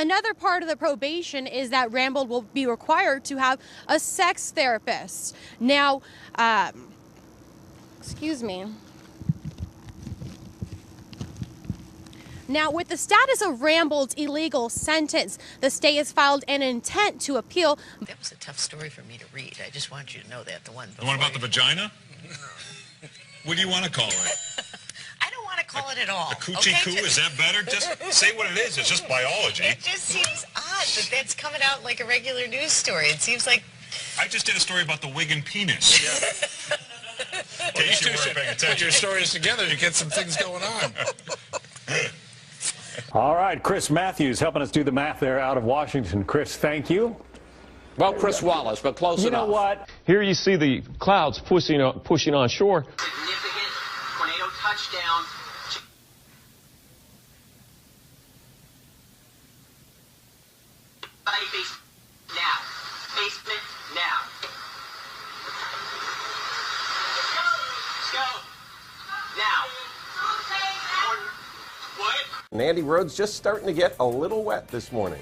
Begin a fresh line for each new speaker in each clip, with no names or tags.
Another part of the probation is that Rambold will be required to have a sex therapist. Now, excuse me. Now, with the status of Rambold's illegal sentence, the state has filed an intent to appeal.
That was a tough story for me to read. I just want you to know that. The one
about the vagina? What do you want to call it?
I don't want to call it at all.
A coochie coo? Is that better? Just say what it is. It's just biology.
It just seems odd that that's coming out like a regular news story. It seems like...
I just did a story about the wig and penis. Yeah. In case you weren't paying attention.
Put your stories together, you get some things going on.
All right, Chris Matthews helping us do the math there out of Washington. Chris, thank you.
Well, Chris Wallace, but close enough.
You know what?
Here you see the clouds pushing on shore.
Significant tornado touchdown. Now. Basement now. Let's go. Now. What?
And Andy Road's just starting to get a little wet this morning.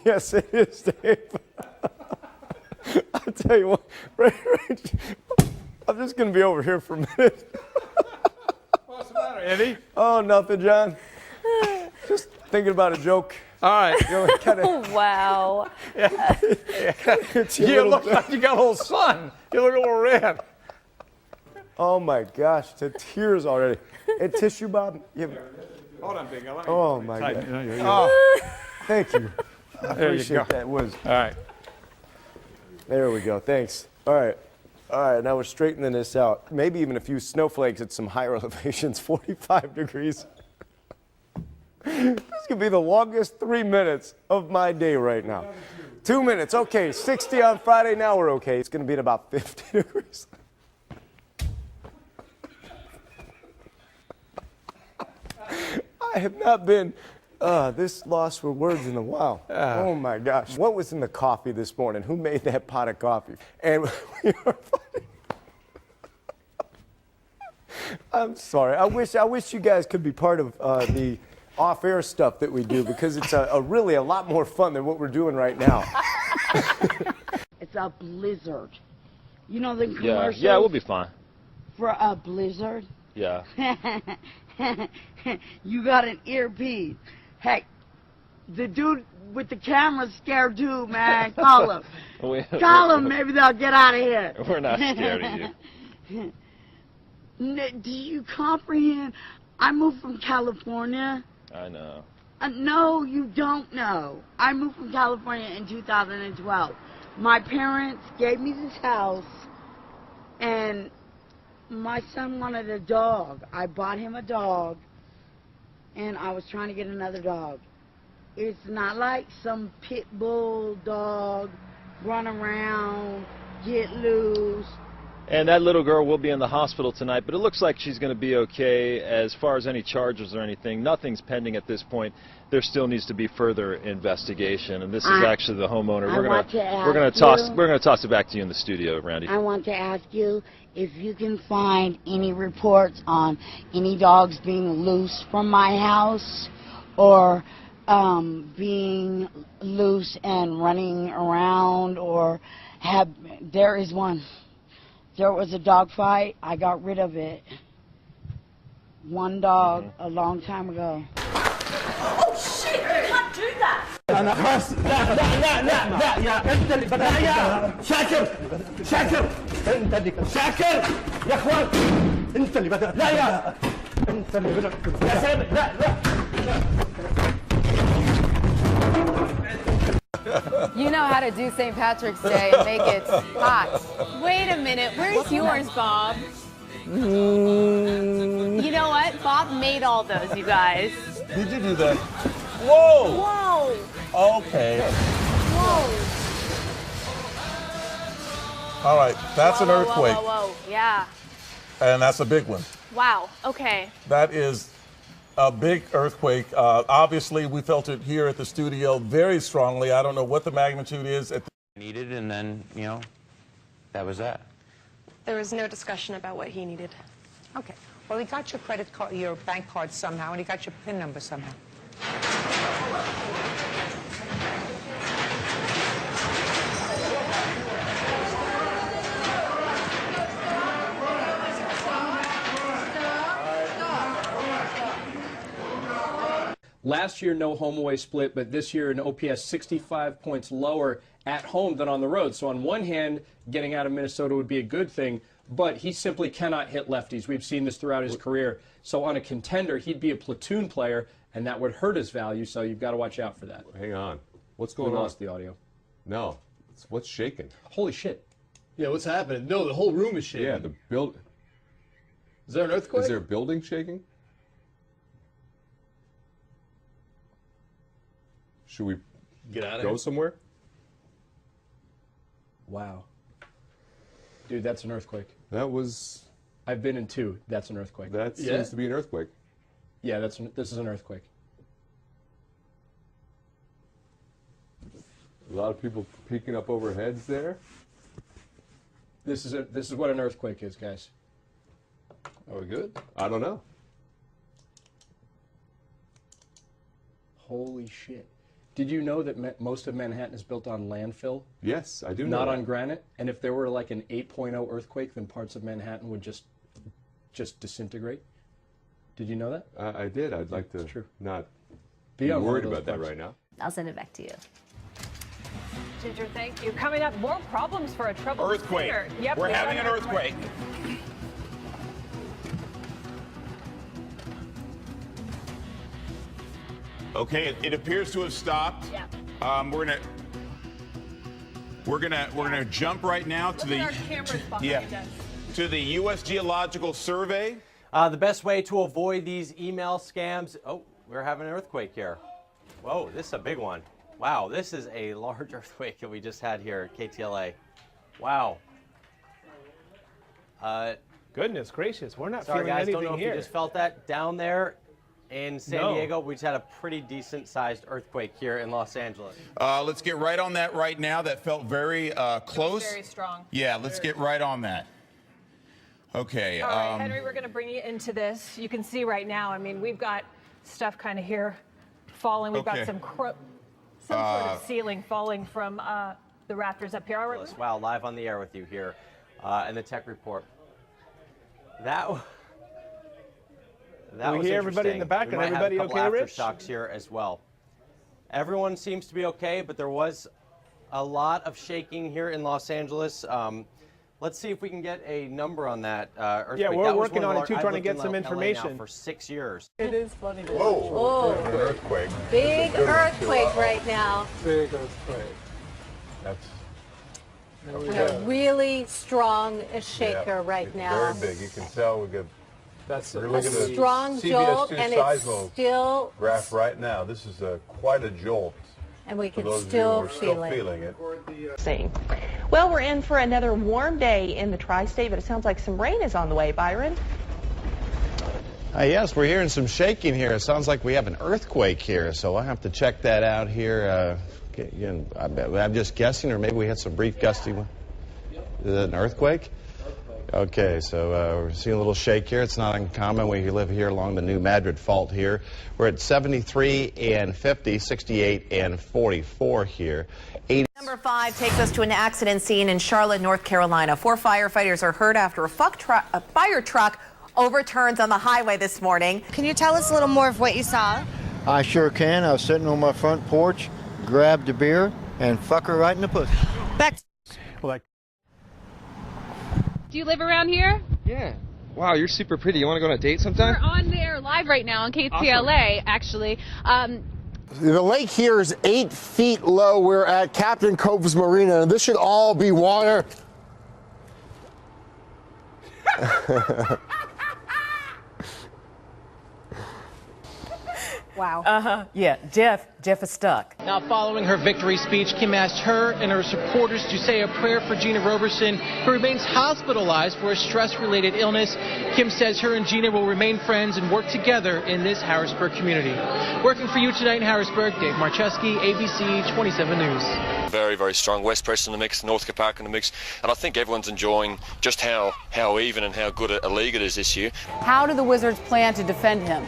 Yes, it is, Dave. I'll tell you what, right, I'm just going to be over here for a minute.
What's the matter, Andy?
Oh, nothing, John. Just thinking about a joke.
All right.
You know, kinda,
Wow.
You look like you got a little sun. You look a little red.
Oh, my gosh, to tears already. And tissue, Bob?
Hold on, Big.
Oh, my God.
Oh.
Thank you. I
There you
appreciate
go.
that. Was.
All right.
There we go. Thanks. All right. All right. Now we're straightening this out. Maybe even a few snowflakes at some higher elevations. 45 degrees. This could be the longest 3 minutes of my day right now. 2 minutes. Okay. 60 on Friday. Now we're okay. It's going to be at about 50 degrees. I have not been this lost for words in a while. Oh my gosh. What was in the coffee this morning? Who made that pot of coffee? And we are funny. I'm sorry. I wish you guys could be part of the off-air stuff that we do, because it's really a lot more fun than what we're doing right now.
It's a blizzard. You know the commercials?
Yeah, we'll be fine.
For a blizzard?
Yeah.
You got an earpiece. Hey, the dude with the camera's scared too, man. Call him. Call him. Maybe they'll get out of here.
We're not scared of you.
Do you comprehend? I moved from California.
I know.
No, you don't know. I moved from California in 2012. My parents gave me this house, and my son wanted a dog. I bought him a dog, and I was trying to get another dog. It's not like some pit bull dog, run around, get loose.
And that little girl will be in the hospital tonight, but it looks like she's going to be okay. As far as any charges or anything, nothing's pending at this point. There still needs to be further investigation, and this is actually the homeowner. We're going to toss it back to you in the studio, Randy.
I want to ask you if you can find any reports on any dogs being loose from my house, or being loose and running around, or there is one. There was a dog fight. I got rid of it. One dog a long time ago.
Oh, shit! You can't do that! You know how to do St. Patrick's Day and make it hot.
Wait a minute. Where's yours, Bob? You know what? Bob made all those, you guys.
Did you do that? Whoa!
Whoa!
Okay.
Whoa!
All right, that's an earthquake.
Whoa. Yeah.
And that's a big one.
Wow. Okay.
That is a big earthquake. Obviously, we felt it here at the studio very strongly. I don't know what the magnitude is.
Needed, and then, you know, that was that.
There was no discussion about what he needed.
Okay. Well, he got your credit card, your bank card somehow, and he got your PIN number somehow. Last year, no home away split, but this year an OPS 65 points lower at home than on the road. So on one hand, getting out of Minnesota would be a good thing, but he simply cannot hit lefties. We've seen this throughout his career. So on a contender, he'd be a platoon player, and that would hurt his value, so you've got to watch out for that.
Hang on. What's going on?
We lost the audio.
No. What's shaking?
Holy shit.
Yeah, what's happening? No, the whole room is shaking.
Yeah, the build.
Is there an earthquake?
Is there a building shaking? Should we
get out of
go
here?
somewhere?
Wow. Dude, that's an earthquake.
That was...
I've been in 2. That's an earthquake.
That seems to be an earthquake.
Yeah, this is an earthquake.
A lot of people peeking up over heads there.
This is what an earthquake is, guys.
Are we good?
I don't know.
Holy shit. Did you know that most of Manhattan is built on landfill?
Yes, I do know
Not
that.
on granite? And if there were like an 8.0 earthquake, then parts of Manhattan would just disintegrate? Did you know that?
I did. I'd like to not
be
worried about that right now.
I'll send it back to you.
Ginger, thank you. Coming up, more problems for a troubled
earthquake.
singer. Yep,
We're having an earthquake. Okay, it appears to have stopped.
Yeah.
We're gonna jump right now to the to the U.S. Geological Survey.
The best way to avoid these email scams. Oh, we're having an earthquake here. Whoa, this is a big one. Wow, this is a large earthquake that we just had here at KTLA. Wow.
Goodness gracious, we're not
sorry
feeling
guys,
anything
don't know
here.
if you just felt that down there in San Diego. We just had a pretty decent sized earthquake here in Los Angeles.
Let's get right on that right now. That felt very close.
Very strong.
Yeah, let's get right on that. Okay.
All right, Henry, we're going to bring you into this. You can see right now, I mean, we've got stuff kind of here falling. We've got some sort of ceiling falling from the rafters up here. All right.
Wow, live on the air with you here in the tech report. That was
we hear everybody in the back,
we
and everybody
have a couple
okay, Rich?
aftershocks here as well. Everyone seems to be okay, but there was a lot of shaking here in Los Angeles. Let's see if we can get a number on that earthquake.
Yeah, we're
that
working on it too,
I've
trying to
lived
get
in
some
LA
information.
now for 6 years.
It is funny.
Whoa.
An earthquake.
Big earthquake right now.
Big earthquake.
That's
A really strong shaker right now.
Very big. You can tell we get.
That's
we're
A
looking at
strong jolt,
CBS2
and it's
seismo
still,
graph right now. This is quite a jolt.
and we
For
can
those of you
still
who are
feel it.
feeling it.
Well, we're in for another warm day in the tri-state, but it sounds like some rain is on the way. Byron?
Yes, we're hearing some shaking here. It sounds like we have an earthquake here, so I'll have to check that out here. Again, I'm just guessing, or maybe we had some brief gusty one. Is it an earthquake? Okay, so we're seeing a little shake here. It's not uncommon. We live here along the New Madrid Fault here. We're at 73 and 50, 68 and 44 here.
Number 5 takes us to an accident scene in Charlotte, North Carolina. 4 firefighters are hurt after a fire truck overturns on the highway this morning.
Can you tell us a little more of what you saw?
I sure can. I was sitting on my front porch, grabbed a beer, and fuck her right in the pussy.
Back.
Do you live around here?
Yeah. Wow, you're super pretty. You want to go on a date sometime?
We're on there live right now on KTLA, actually.
The lake here is 8 feet low. We're at Captain Cove's Marina, and this should all be water.
Wow. Yeah, Jeff is stuck.
Now, following her victory speech, Kim asked her and her supporters to say a prayer for Gina Roberson, who remains hospitalized for a stress-related illness. Kim says her and Gina will remain friends and work together in this Harrisburg community. Working for you tonight in Harrisburg, Dave Marcheski, ABC 27 News.
Very, very strong. West Preston in the mix, Northcote Park in the mix, and I think everyone's enjoying just how even and how good a league it is this year.
How do the Wizards plan to defend him?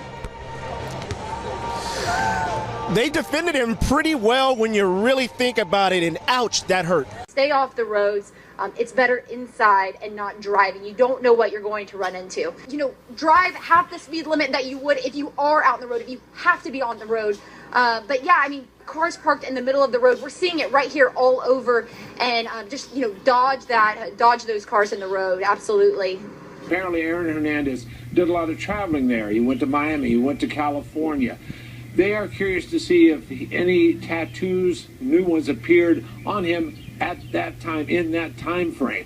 they defended him pretty well when you really think about it, and ouch, that hurt.
Stay off the roads. It's better inside and not driving. You don't know what you're going to run into. You know, drive half the speed limit that you would if you are out on the road, if you have to be on the road. But yeah, I mean, cars parked in the middle of the road. We're seeing it right here all over, and just, you know, dodge those cars in the road. Absolutely.
Apparently Aaron Hernandez did a lot of traveling there. He went to Miami, he went to California. They are curious to see if any tattoos, new ones, appeared on him at that time, in that time frame.